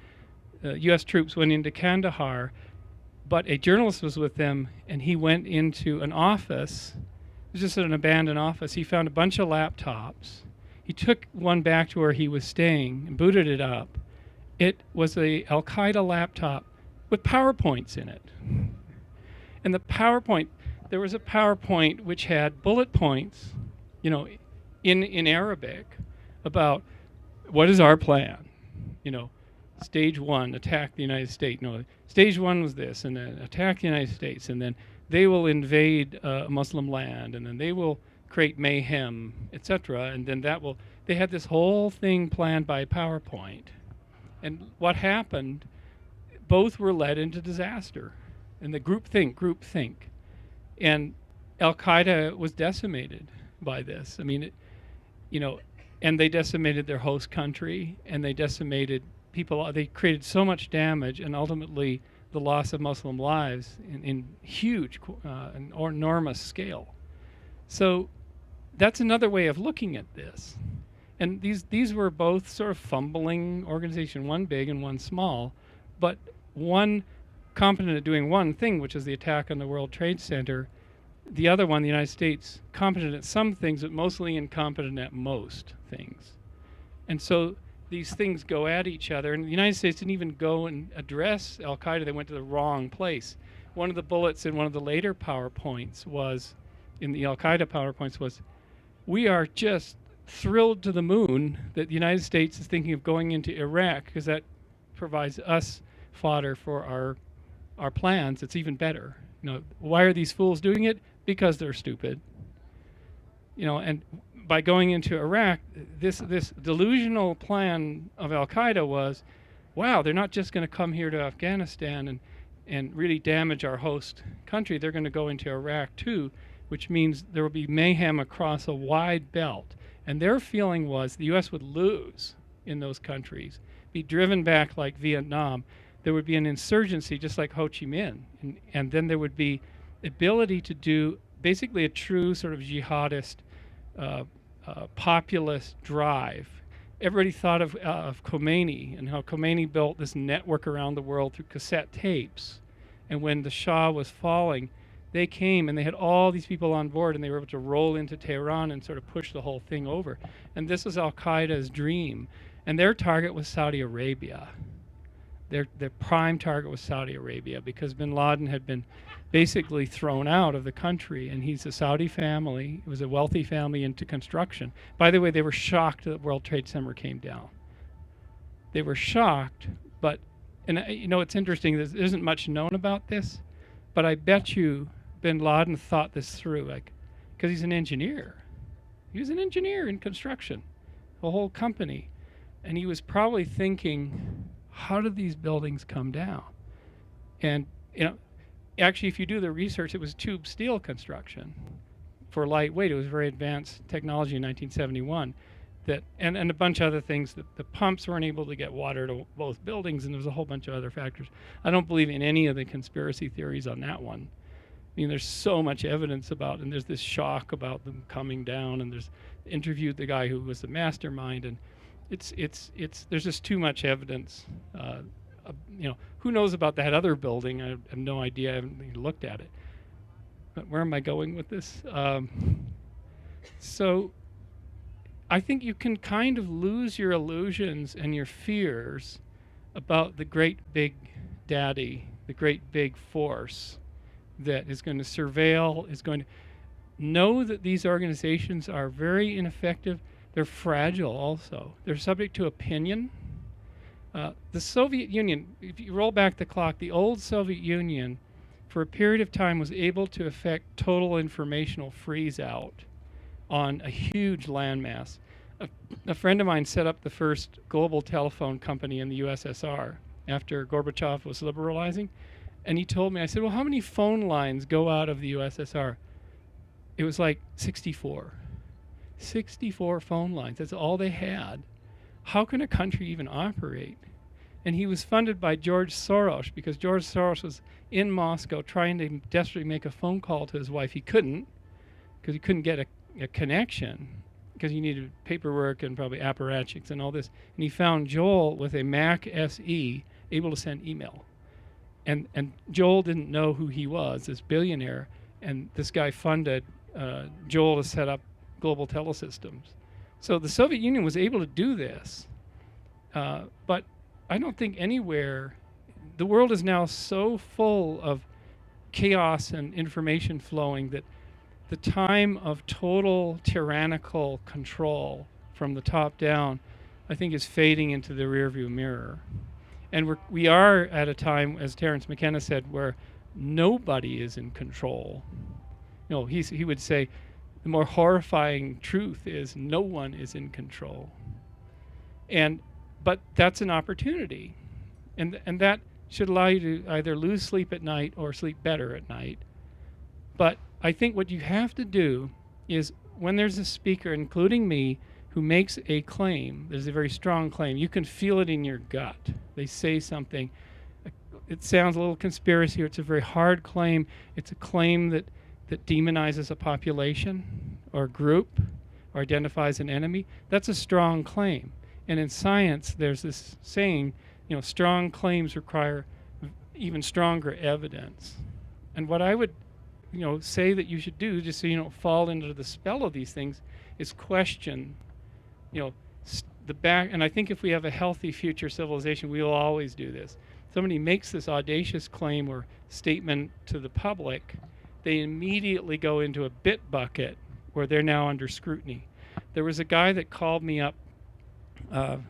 U.S. troops went into Kandahar, but a journalist was with them, and he went into an office. It was just an abandoned office. He found a bunch of laptops. He took one back to where he was staying and booted it up. It was a Al-Qaeda laptop with PowerPoints in it. And there was a PowerPoint which had bullet points, in Arabic about what is our plan. Stage 1, attack the United States. No, stage 1 was this, and then attack the United States, and then they will invade a Muslim land, and then they will create mayhem, etc. And then they had this whole thing planned by PowerPoint. And what happened, both were led into disaster. And the groupthink. And Al-Qaeda was decimated by this. I mean, and they decimated their host country, and they decimated people. They created so much damage, and ultimately the loss of Muslim lives in huge, enormous scale. So that's another way of looking at this. And these were both sort of fumbling organizations, one big and one small, but one competent at doing one thing, which is the attack on the World Trade Center. The other one, the United States, competent at some things, but mostly incompetent at most things. And so these things go at each other, and the United States didn't even go and address Al-Qaeda. They went to the wrong place. One of the bullets in one of the later PowerPoints was, in the Al-Qaeda PowerPoints was, we are just thrilled to the moon that the United States is thinking of going into Iraq because that provides us fodder for our plans. It's even better. Why are these fools doing it? Because they're stupid. And by going into Iraq, this delusional plan of Al-Qaeda was, wow, they're not just going to come here to Afghanistan and really damage our host country. They're going to go into Iraq too, which means there will be mayhem across a wide belt. And their feeling was the U.S. would lose in those countries, be driven back like Vietnam. There would be an insurgency just like Ho Chi Minh. And then there would be ability to do basically a true sort of jihadist populist drive. Everybody thought of Khomeini and how Khomeini built this network around the world through cassette tapes. And when the Shah was falling, they came and they had all these people on board and they were able to roll into Tehran and sort of push the whole thing over. And this was Al-Qaeda's dream. And their target was Saudi Arabia. Their prime target was Saudi Arabia because bin Laden had been basically thrown out of the country, and he's a Saudi family. It was a wealthy family into construction. By the way, they were shocked that World Trade Center came down. They were shocked, but, it's interesting, there isn't much known about this, but I bet you bin Laden thought this through, because he's an engineer. He was an engineer in construction, a whole company, and he was probably thinking, how did these buildings come down? And, actually, if you do the research, it was tube steel construction for lightweight. It was very advanced technology in 1971. And a bunch of other things. The pumps weren't able to get water to both buildings, and there was a whole bunch of other factors. I don't believe in any of the conspiracy theories on that one. I mean, there's so much evidence about, and there's this shock about them coming down, and there's interviewed the guy who was the mastermind, and there's just too much evidence. Who knows about that other building? I have no idea. I haven't even looked at it. But where am I going with this? So I think you can kind of lose your illusions and your fears about the great big daddy, the great big force that is going to surveil, is going to know that these organizations are very ineffective. They're fragile also. They're subject to opinion. The Soviet Union, if you roll back the clock, the old Soviet Union, for a period of time, was able to effect total informational freeze-out on a huge landmass. A friend of mine set up the first global telephone company in the USSR after Gorbachev was liberalizing, and he told me, I said, well, how many phone lines go out of the USSR? It was like 64. 64 phone lines. That's all they had. How can a country even operate? And he was funded by George Soros because George Soros was in Moscow trying to desperately make a phone call to his wife. He couldn't because he couldn't get a connection because he needed paperwork and probably apparatchiks and all this. And he found Joel with a Mac SE able to send email. And Joel didn't know who he was, this billionaire. And this guy funded Joel to set up global telesystems. So the Soviet Union was able to do this, but I don't think anywhere, the world is now so full of chaos and information flowing that the time of total tyrannical control from the top down, I think, is fading into the rearview mirror. And we are at a time, as Terence McKenna said, where nobody is in control. He would say, the more horrifying truth is no one is in control. But that's an opportunity. And that should allow you to either lose sleep at night or sleep better at night. But I think what you have to do is when there's a speaker, including me, who makes a claim, there's a very strong claim, you can feel it in your gut. They say something. It sounds a little conspiracy, or it's a very hard claim. It's a claim that demonizes a population or group or identifies an enemy. That's a strong claim. And in science, there's this saying, strong claims require even stronger evidence. And what I would, say that you should do, just so you don't fall into the spell of these things, is question, the back. And I think if we have a healthy future civilization, we will always do this. Somebody makes this audacious claim or statement to the public, they immediately go into a bit bucket where they're now under scrutiny. there was a guy that called me up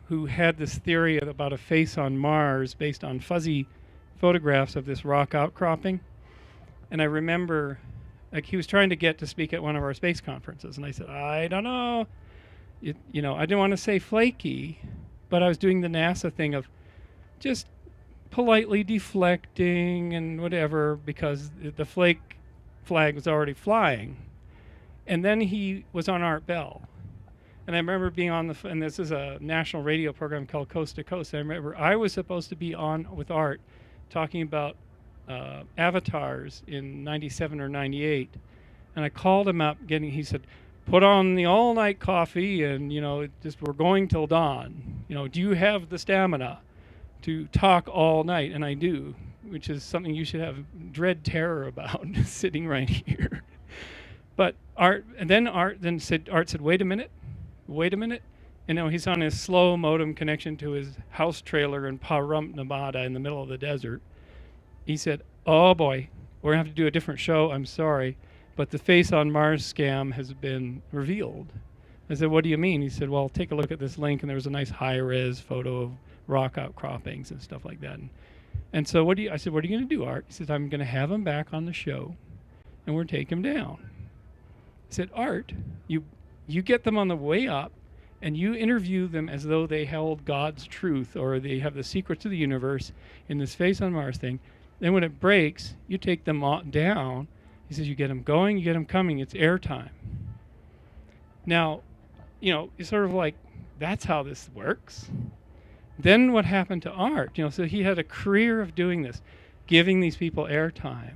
who had this theory about a face on Mars based on fuzzy photographs of this rock outcropping. And I remember, like, he was trying to get to speak at one of our space conferences, and I said, I don't know. You know, I didn't want to say flaky, but I was doing the NASA thing of just politely deflecting and whatever, because the flake flag was already flying. And then he was on Art Bell. And I remember being on and this is a national radio program called Coast to Coast. I remember I was supposed to be on with Art talking about avatars in 97 or 98. And I called him up he said, put on the all-night coffee and, you know, we're going till dawn. You know, do you have the stamina to talk all night? And I do, which is something you should have dread terror about, sitting right here. But Art said, wait a minute. And now he's on his slow modem connection to his house trailer in Pahrump, Nevada, in the middle of the desert. He said, oh boy, we're going to have to do a different show. I'm sorry, but the face on Mars scam has been revealed. I said, what do you mean? He said, well, take a look at this link. And there was a nice high-res photo of rock outcroppings and stuff like that. And so I said, what are you going to do, Art? He said, I'm going to have him back on the show, and we're taking him down. I said, Art, you get them on the way up, and you interview them as though they held God's truth, or they have the secrets of the universe in this face on Mars thing. Then when it breaks, you take them down. He says, you get them going, you get them coming. It's airtime. Now, you know, it's sort of like, that's how this works. Then what happened to Art? You know, so he had a career of doing this, giving these people airtime.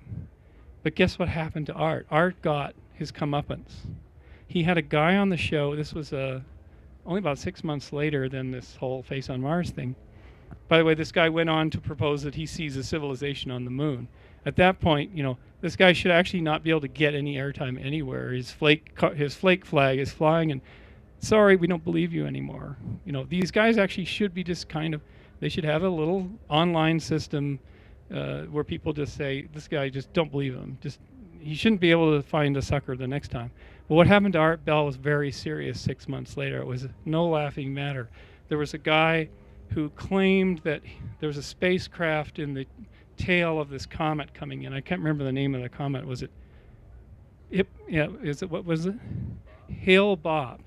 But guess what happened to Art? Art got his comeuppance. He had a guy on the show. This was only about 6 months later than this whole face on Mars thing. By the way, this guy went on to propose that he sees a civilization on the moon. At that point, you know, this guy should actually not be able to get any airtime anywhere. His flake flag is flying, and sorry, we don't believe you anymore. You know, these guys actually should be just they should have a little online system where people just say, this guy, just don't believe him. He shouldn't be able to find a sucker the next time. But what happened to Art Bell was very serious 6 months later. It was no laughing matter. There was a guy who claimed that there was a spacecraft in the tail of this comet coming in. I can't remember the name of the comet. Was it? What was it? Hale-Bopp.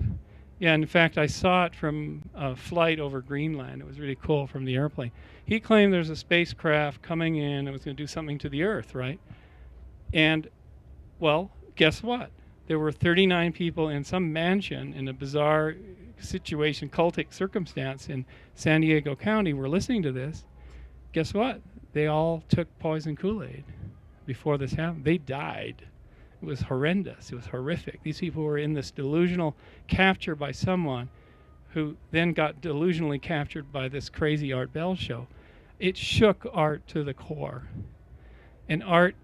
Yeah, in fact, I saw it from a flight over Greenland. It was really cool from the airplane. He claimed there's a spacecraft coming in. It was going to do something to the Earth, right? And, well, guess what? There were 39 people in some mansion in a bizarre situation, cultic circumstance in San Diego County were listening to this. Guess what? They all took poison Kool-Aid before this happened. They died. It was horrendous. It was horrific. These people were in this delusional capture by someone who then got delusionally captured by this crazy Art Bell show. It shook Art to the core. And Art,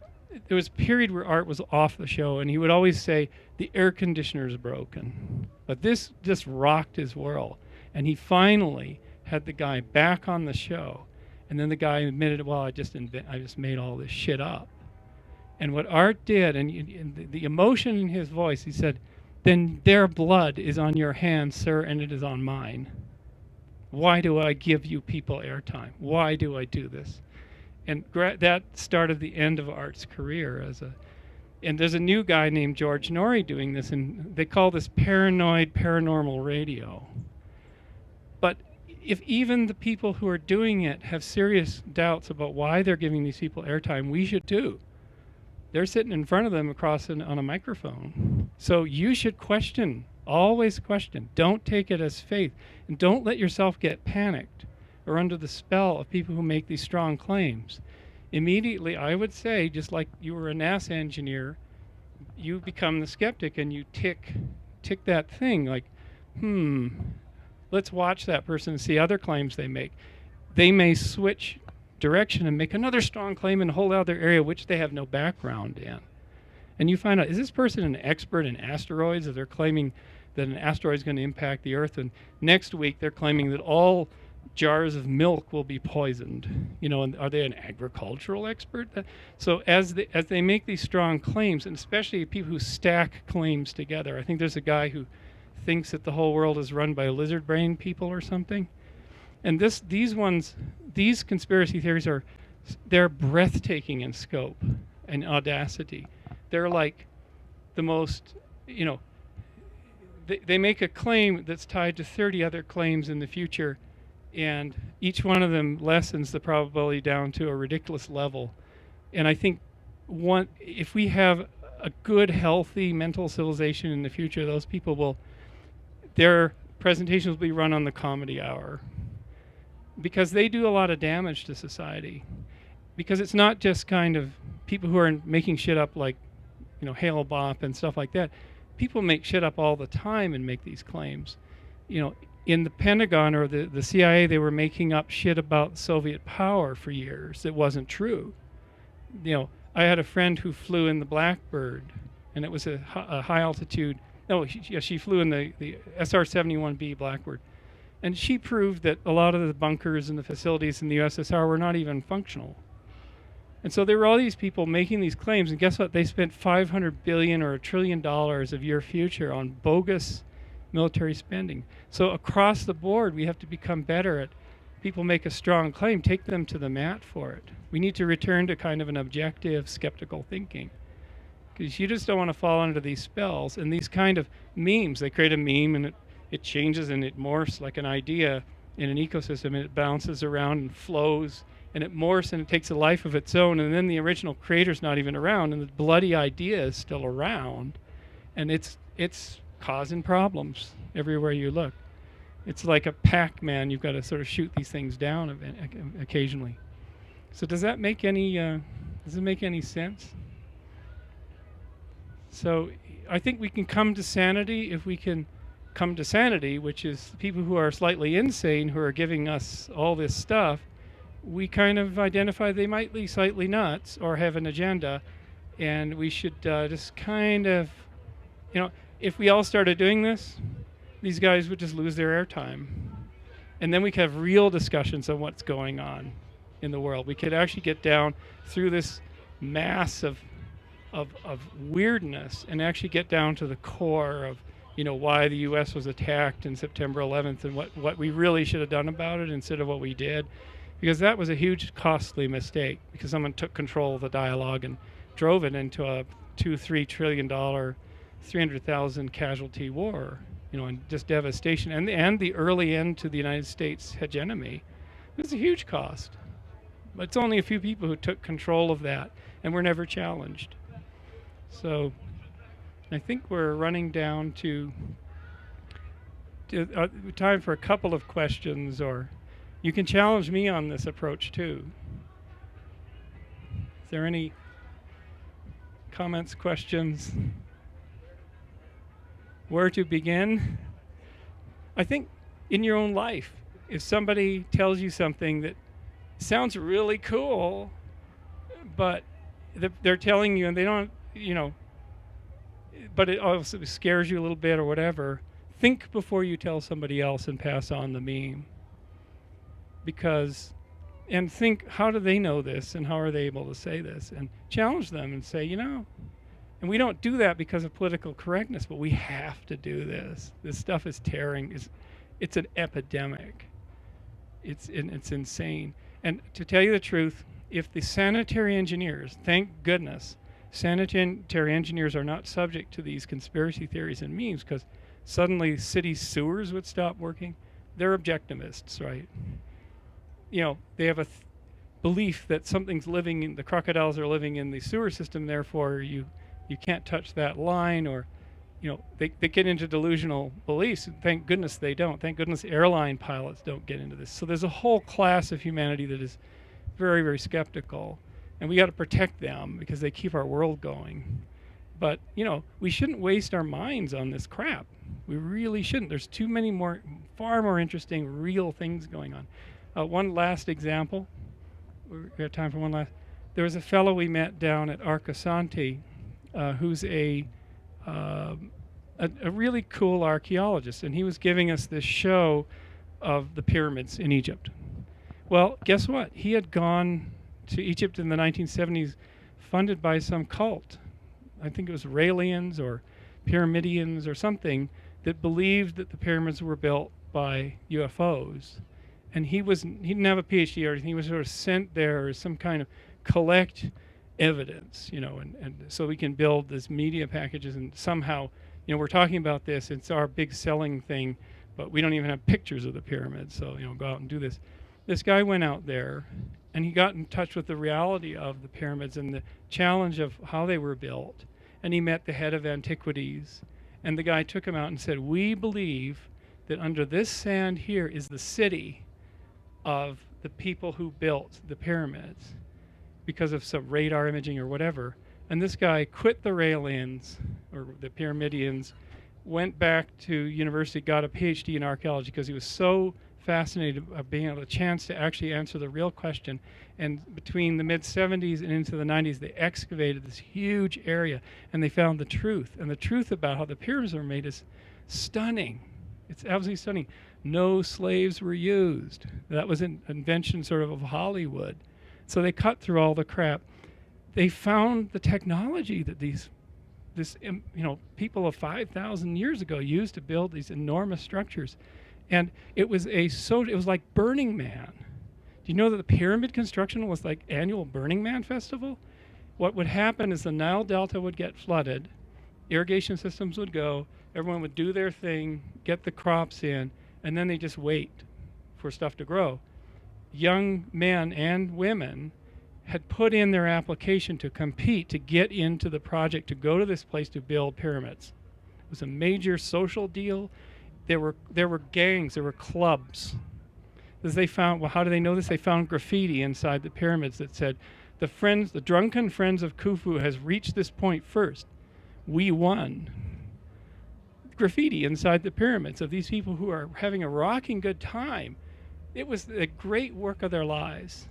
there was a period where Art was off the show, and he would always say, the air conditioner is broken. But this just rocked his world. And he finally had the guy back on the show. And then the guy admitted, well, I just made all this shit up. And what Art did, and the emotion in his voice, he said, then their blood is on your hands, sir, and it is on mine. Why do I give you people airtime? Why do I do this? And that started the end of Art's career and there's a new guy named George Norrie doing this, and they call this paranoid paranormal radio. But if even the people who are doing it have serious doubts about why they're giving these people airtime, we should too. They're sitting in front of them on a microphone. So you should question, always question. Don't take it as faith. And don't let yourself get panicked or under the spell of people who make these strong claims. Immediately, I would say, just like you were a NASA engineer, you become the skeptic and you tick that thing like, let's watch that person and see other claims they make. They may switch direction and make another strong claim in a whole other area which they have no background in. And you find out, is this person an expert in asteroids? Or they're claiming that an asteroid is going to impact the Earth, and next week they're claiming that all jars of milk will be poisoned. You know, and are they an agricultural expert? So as they make these strong claims, and especially people who stack claims together, I think there's a guy who thinks that the whole world is run by lizard brain people or something. And these conspiracy theories they're breathtaking in scope and audacity. They're like the most, they make a claim that's tied to 30 other claims in the future, and each one of them lessens the probability down to a ridiculous level. And I think if we have a good, healthy mental civilization in the future, those people their presentations will be run on the comedy hour, because they do a lot of damage to society. Because it's not just kind of people who are making shit up like, Hale Bopp and stuff like that. People make shit up all the time and make these claims. In the Pentagon or the CIA, they were making up shit about Soviet power for years that wasn't true. I had a friend who flew in the Blackbird, and it was a high altitude. No, she flew in the SR-71B Blackbird. And she proved that a lot of the bunkers and the facilities in the USSR were not even functional. And so there were all these people making these claims, and guess what? They spent $500 billion or $1 trillion of your future on bogus military spending. So across the board, we have to become better at people make a strong claim, take them to the mat for it. We need to return to kind of an objective, skeptical thinking. Because you just don't want to fall under these spells. And these kind of memes, they create a meme and it changes and it morphs like an idea in an ecosystem, and it bounces around and flows, and it morphs and it takes a life of its own, and then the original creator's not even around, and the bloody idea is still around, and it's causing problems everywhere you look. It's like a Pac-Man. You've got to sort of shoot these things down occasionally. So does that make any sense? So I think we can come to sanity if we can come to sanity, which is people who are slightly insane, who are giving us all this stuff. We kind of identify they might be slightly nuts or have an agenda, and we should just kind of, if we all started doing this, these guys would just lose their airtime. And then we could have real discussions on what's going on in the world. We could actually get down through this mass of weirdness and actually get down to the core of, why the U.S. was attacked in September 11th and what we really should have done about it instead of what we did. Because that was a huge, costly mistake, because someone took control of the dialogue and drove it into a $2-3 trillion, 300,000 casualty war, and just devastation, and the early end to the United States hegemony. It was a huge cost. But it's only a few people who took control of that and were never challenged. So I think we're running down to time for a couple of questions, or you can challenge me on this approach too. Is there any comments, questions? Where to begin? I think in your own life, if somebody tells you something that sounds really cool, but they're telling you and they don't, but it also scares you a little bit or whatever, think before you tell somebody else and pass on the meme. And think, how do they know this and how are they able to say this? And challenge them and say, and we don't do that because of political correctness, but we have to do this. This stuff is it's an epidemic. It's insane. And to tell you the truth, if the sanitary engineers, thank goodness, sanitary engineers are not subject to these conspiracy theories and memes, because suddenly city sewers would stop working. They're objectivists, right? They have a belief that the crocodiles are living in the sewer system, therefore you can't touch that line, or they get into delusional beliefs. Thank goodness they don't. Thank goodness airline pilots don't get into this. So there's a whole class of humanity that is very, very skeptical, and we got to protect them because they keep our world going. But we shouldn't waste our minds on this crap. We really shouldn't. There's too many far more interesting real things going on. One last example. We have time for one last. There was a fellow we met down at Arcosanti, who's a really cool archaeologist, and he was giving us this show of the pyramids in Egypt. Well, guess what? He had gone to Egypt in the 1970s, funded by some cult. I think it was Raelians or Pyramidians or something, that believed that the pyramids were built by UFOs. And he didn't have a PhD or anything. He was sort of sent there as some kind of collect evidence, and so we can build this media packages and somehow, we're talking about this, it's our big selling thing, but we don't even have pictures of the pyramids, so, go out and do this. This guy went out there and he got in touch with the reality of the pyramids and the challenge of how they were built. And he met the head of antiquities, and the guy took him out and said, we believe that under this sand here is the city of the people who built the pyramids because of some radar imaging or whatever. And this guy quit the rail-ins, or the pyramidians, went back to university, got a PhD in archaeology because he was so fascinated of being able a chance to actually answer the real question. And between the mid-70s and into the 90s, they excavated this huge area and they found the truth. And the truth about how the pyramids were made is stunning. It's absolutely stunning. No slaves were used. That was an invention sort of Hollywood. So they cut through all the crap. They found the technology that people of 5,000 years ago used to build these enormous structures. And it was like Burning Man. Do you know that the pyramid construction was like annual Burning Man festival? What would happen is the Nile Delta would get flooded, irrigation systems would go, everyone would do their thing, get the crops in, and then they just wait for stuff to grow. Young men and women had put in their application to compete to get into the project, to go to this place to build pyramids. It was a major social deal. There were gangs, there were clubs. As they found, well, how do they know this? They found graffiti inside the pyramids that said, the drunken friends of Khufu has reached this point first. We won. Graffiti inside the pyramids of these people who are having a rocking good time. It was a great work of their lives.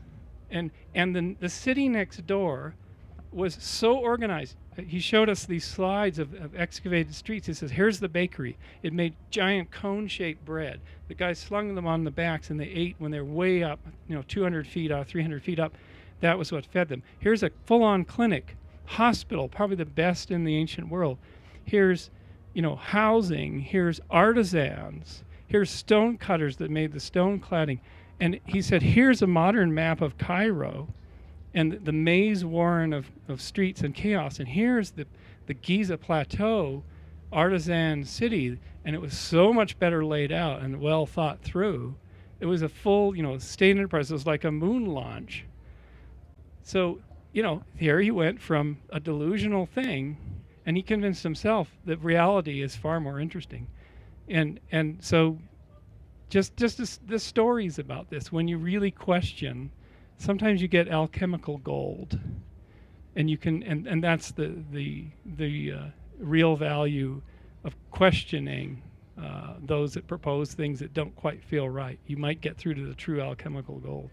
And the city next door was so organized. He showed us these slides of excavated streets. He says, here's the bakery. It made giant cone-shaped bread. The guys slung them on the backs and they ate when they're way up, 200 feet up, 300 feet up. That was what fed them. Here's a full-on clinic, hospital, probably the best in the ancient world. Here's, housing. Here's artisans. Here's stone cutters that made the stone cladding. And he said, here's a modern map of Cairo and the maze warren of streets and chaos. And here's the Giza Plateau artisan city. And it was so much better laid out and well thought through. It was a full, state enterprise. It was like a moon launch. So, here he went from a delusional thing, and he convinced himself that reality is far more interesting. And so just the stories about this, when you really question, sometimes you get alchemical gold, and you can, and that's the real value of questioning those that propose things that don't quite feel right. You might get through to the true alchemical gold.